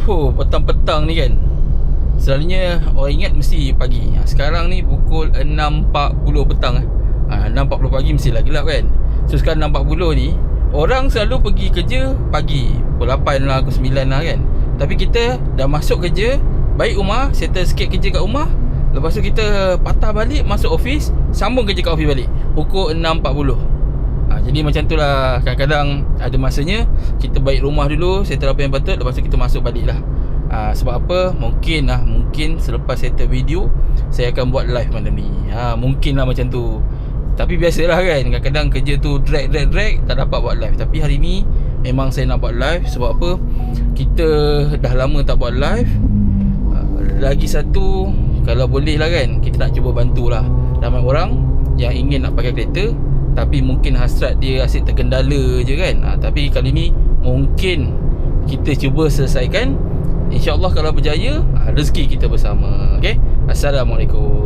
Petang-petang ni kan, selalunya orang ingat mesti pagi. Sekarang ni pukul 6.40 petang. 6.40 pagi mestilah gelap kan. So sekarang 6.40 ni, orang selalu pergi kerja pagi, pukul 8 lah, pukul 9 lah kan. Tapi kita dah masuk kerja, balik rumah, settle sikit kerja kat rumah, lepas tu kita patah balik, masuk office, sambung kerja kat office balik pukul 6.40. Jadi macam tu lah. Kadang-kadang ada masanya kita balik rumah dulu, settle apa yang patut, lepas tu kita masuk balik lah. Sebab apa? Mungkin selepas settle video, saya akan buat live malam ni. Mungkin lah macam tu. Tapi biasalah kan, kadang-kadang kerja tu drag, tak dapat buat live. Tapi hari ni memang saya nak buat live. Sebab apa? Kita dah lama tak buat live. Lagi satu, kalau boleh lah kan, kita nak cuba bantulah ramai orang yang ingin nak pakai kereta, tapi mungkin hasrat dia asyik terkendala je kan. Tapi kali ni mungkin kita cuba selesaikan. InsyaAllah kalau berjaya, rezeki kita bersama. Okay? Assalamualaikum.